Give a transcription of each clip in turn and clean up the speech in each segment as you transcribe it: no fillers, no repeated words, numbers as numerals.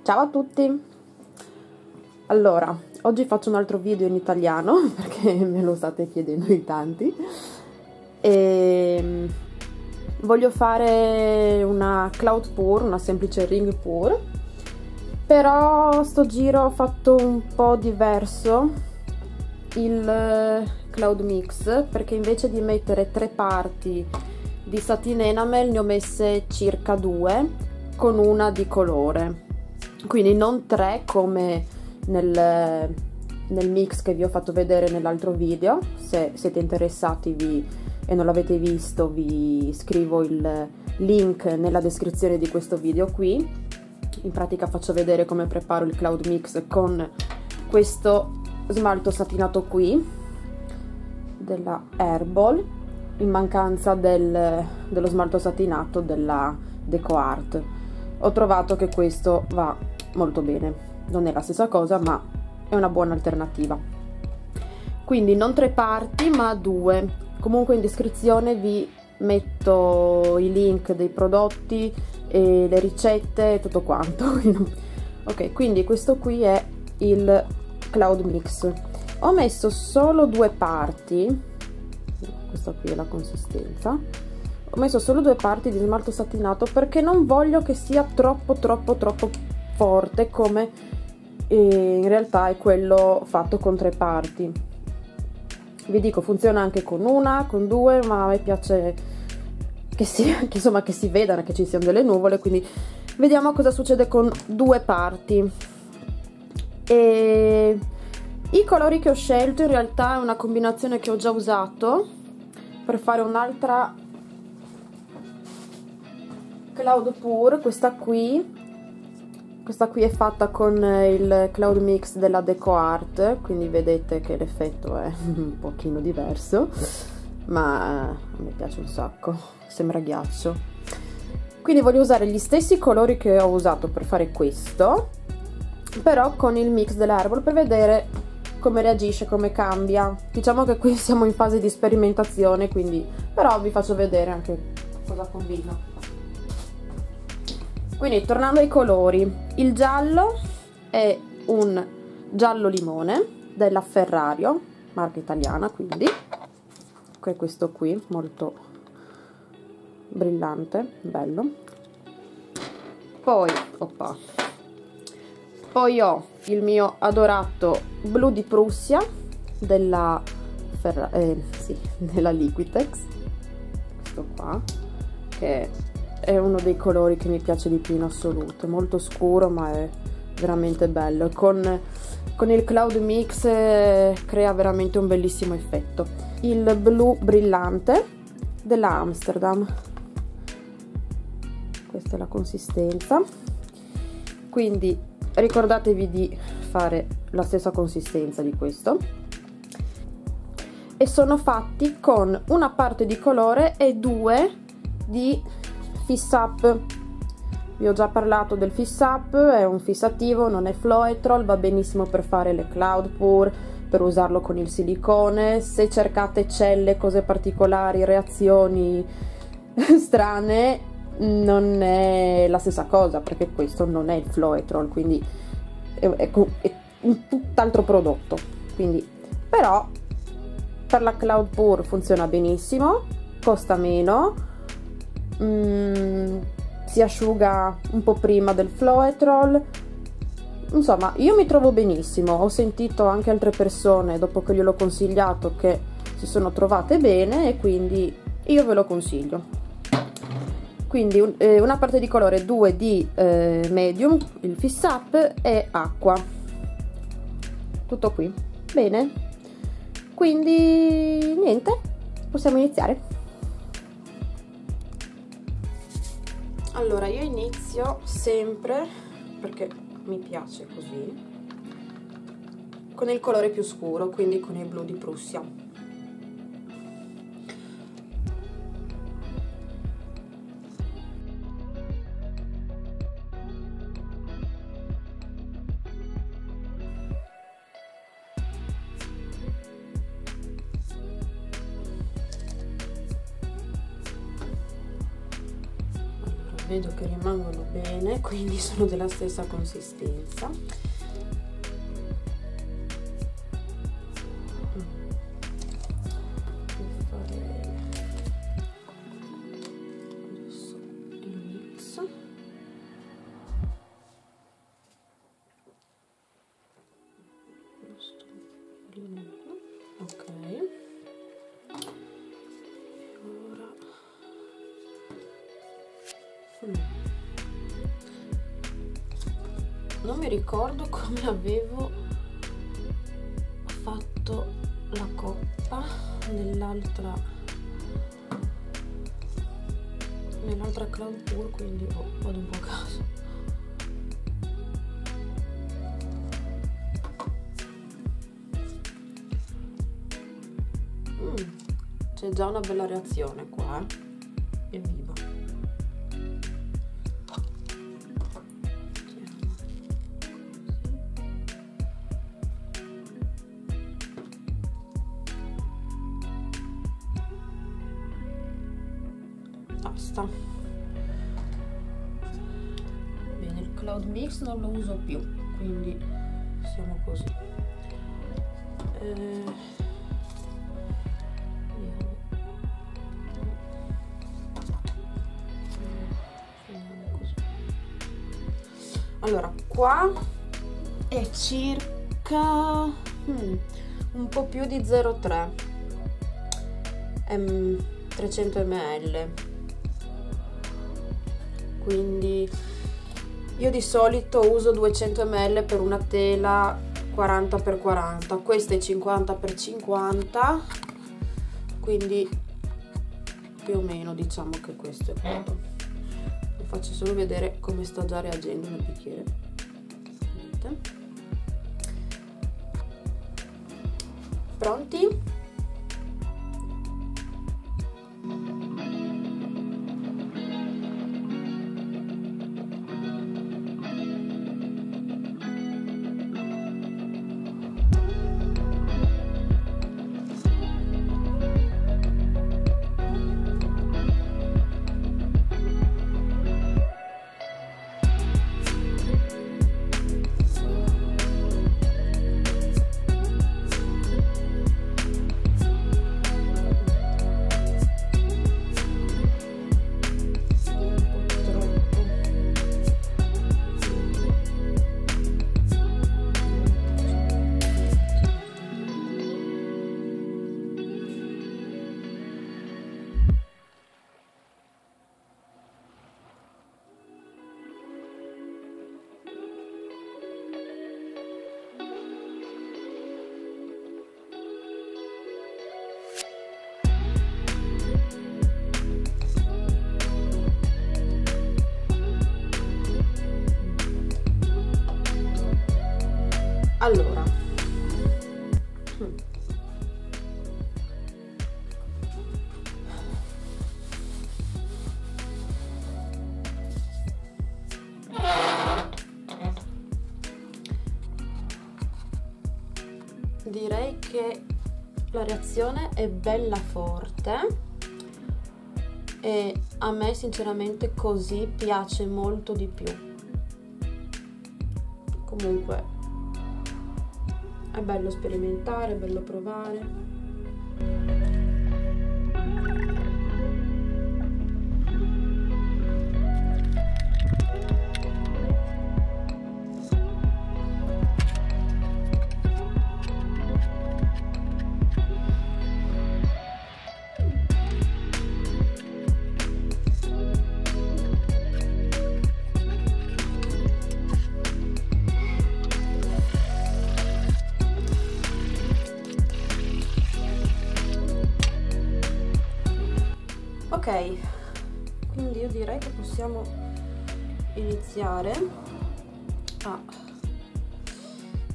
Ciao a tutti! Allora, oggi faccio un altro video in italiano perché me lo state chiedendo in tanti e voglio fare una cloud pour, una semplice ring pour, però sto giro ho fatto un po' diverso il cloud mix, perché invece di mettere 3 parti di satin enamel ne ho messe circa 2 con una di colore, quindi non 3 come nel mix che vi ho fatto vedere nell'altro video. Se siete interessati e non l'avete visto, vi scrivo il link nella descrizione di questo video qui. In pratica faccio vedere come preparo il cloud mix con questo smalto satinato qui della Herbal, in mancanza dello smalto satinato della DecoArt. Ho trovato che questo va molto bene, non è la stessa cosa ma è una buona alternativa. Quindi non 3 parti ma 2. Comunque in descrizione vi metto i link dei prodotti e le ricette e tutto quanto. Ok, quindi questo qui è il cloud mix. Ho messo solo 2 parti, questa qui è la consistenza. Ho messo solo 2 parti di smalto satinato perché non voglio che sia troppo forte come in realtà è quello fatto con 3 parti. Vi dico, funziona anche con una, con 2, ma a me piace che si vedano, che ci siano delle nuvole, quindi vediamo cosa succede con 2 parti. E i colori che ho scelto in realtà è una combinazione che ho già usato per fare un'altra cloud pour. Questa qui è fatta con il cloud mix della DecoArt, quindi vedete che l'effetto è un pochino diverso, ma a me piace un sacco, sembra ghiaccio. Quindi voglio usare gli stessi colori che ho usato per fare questo, però con il mix della Herbal, per vedere come reagisce, come cambia. Diciamo che qui siamo in fase di sperimentazione, quindi però vi faccio vedere anche cosa combino. Quindi tornando ai colori, il giallo è un giallo limone della Ferrario, marca italiana, quindi è questo qui, molto brillante, bello. Poi ho il mio adorato blu di Prussia della Liquitex, questo qua, che è uno dei colori che mi piace di più in assoluto. È molto scuro ma è veramente bello, con il cloud mix crea veramente un bellissimo effetto. Il blu brillante della Amsterdam, questa è la consistenza, quindi ricordatevi di fare la stessa consistenza di questo. E sono fatti con una parte di colore e 2 di Fix Up. Vi ho già parlato del Fix Up, è un fissativo, non è floetrol, va benissimo per fare le cloud pour, per usarlo con il silicone. Se cercate celle, cose particolari, reazioni strane, non è la stessa cosa, perché questo non è il floetrol, quindi è un tutt'altro prodotto. Quindi, però per la cloud pour funziona benissimo, costa meno, si asciuga un po' prima del floetrol. Insomma, io mi trovo benissimo. Ho sentito anche altre persone, dopo che gliel'ho consigliato, che si sono trovate bene, e quindi io ve lo consiglio. Quindi una parte di colore, 2 di medium, il Fix Up, e acqua. Tutto qui. Bene. Quindi niente, possiamo iniziare. Allora, io inizio sempre, perché mi piace così, con il colore più scuro, quindi con il blu di Prussia. vedo che rimangono bene, quindi sono della stessa consistenza. Adesso il mix. Ok, ora non mi ricordo come avevo fatto la coppa nell'altra Cloud Pour, quindi vado un po' a caso. C'è già una bella reazione qua, evviva. Basta. Bene, il Cloud Mix non lo uso più, quindi siamo così. Allora, qua è circa un po' più di 0,3 300 ml, quindi io di solito uso 200 ml per una tela 40x40, questa è 50x50, quindi più o meno diciamo che questo è quello. Vi faccio solo vedere come sta già reagendo nel bicchiere. Vedete? Pronti? Allora, direi che la reazione è bella forte e a me sinceramente così piace molto di più. Comunque è bello sperimentare, è bello provare. Ok, quindi io direi che possiamo iniziare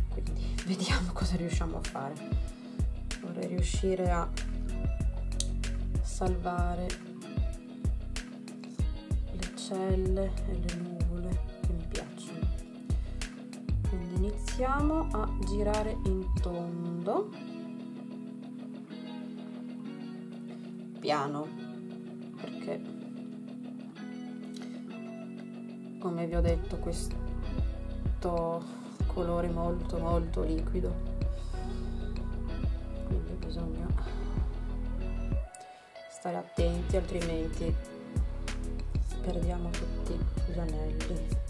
quindi vediamo cosa riusciamo a fare. Vorrei riuscire a salvare le celle e le nuvole che mi piacciono. Quindi iniziamo a girare in tondo, piano, perché come vi ho detto, questo colore molto molto liquido, quindi bisogna stare attenti, altrimenti perdiamo tutti gli anelli.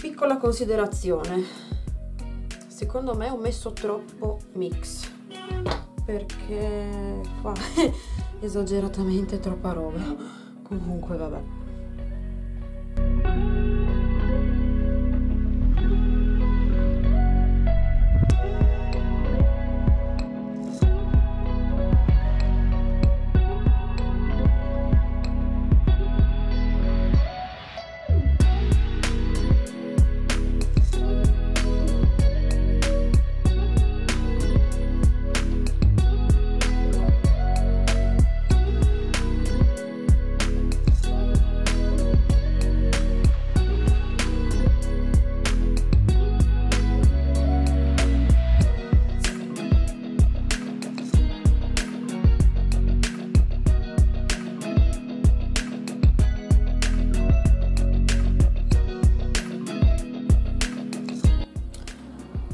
Piccola considerazione, secondo me ho messo troppo mix, perché fa esageratamente troppa roba. Comunque vabbè.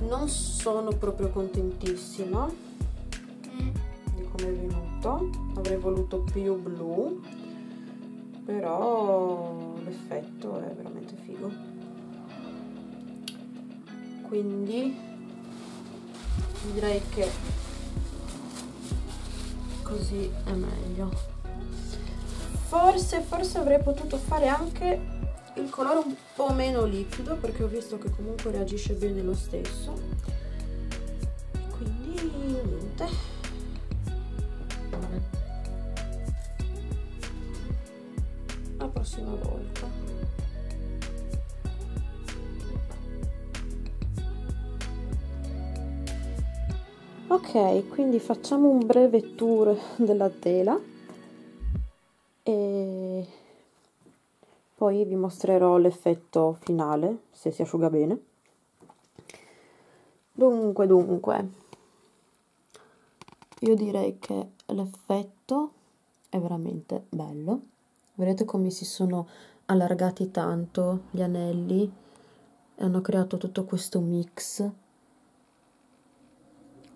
Non sono proprio contentissima di come è venuto, avrei voluto più blu, però l'effetto è veramente figo, quindi direi che così è meglio. Forse avrei potuto fare anche il colore un po' meno liquido, perché ho visto che comunque reagisce bene lo stesso, quindi niente. La prossima volta. Ok, quindi facciamo un breve tour della tela e poi vi mostrerò l'effetto finale, se si asciuga bene. Dunque, io direi che l'effetto è veramente bello. Vedete come si sono allargati tanto gli anelli e hanno creato tutto questo mix.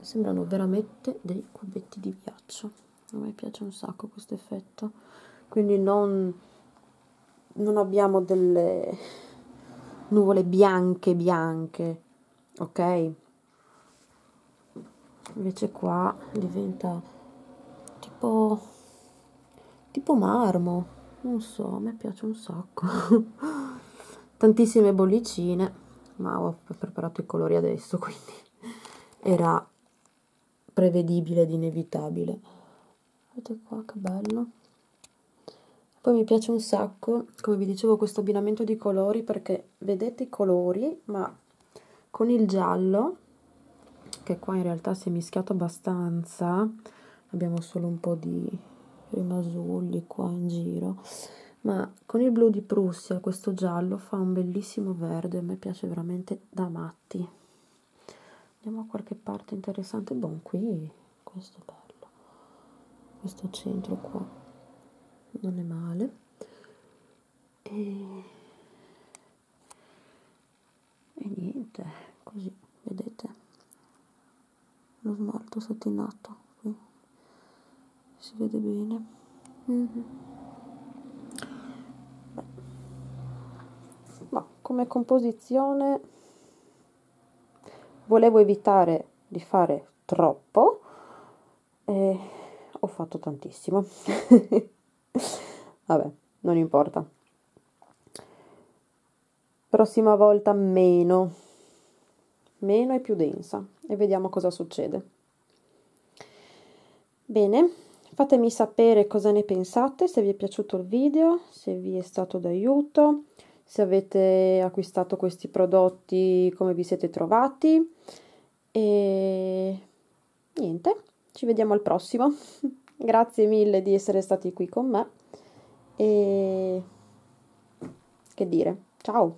Sembrano veramente dei cubetti di ghiaccio. A me piace un sacco questo effetto. Quindi non abbiamo delle nuvole bianche, ok? Invece qua diventa tipo marmo, non so, a me piace un sacco. Tantissime bollicine, ma ho preparato i colori adesso, quindi era prevedibile ed inevitabile. Vedete qua che bello. Poi mi piace un sacco, come vi dicevo, questo abbinamento di colori, perché vedete i colori, ma con il giallo, che qua in realtà si è mischiato abbastanza, abbiamo solo un po' di rimasugli qua in giro, ma con il blu di Prussia e questo giallo fa un bellissimo verde, a me piace veramente da matti. Andiamo a qualche parte interessante. Boh, qui questo è bello, questo centro qua non è male. E niente, così, vedete lo smalto satinato qui, si vede bene. come composizione volevo evitare di fare troppo e ho fatto tantissimo. Vabbè, non importa. Prossima volta meno e più densa e vediamo cosa succede. Bene, fatemi sapere cosa ne pensate, se vi è piaciuto il video, se vi è stato d'aiuto, se avete acquistato questi prodotti, come vi siete trovati e niente, ci vediamo al prossimo. Grazie mille di essere stati qui con me e che dire, ciao!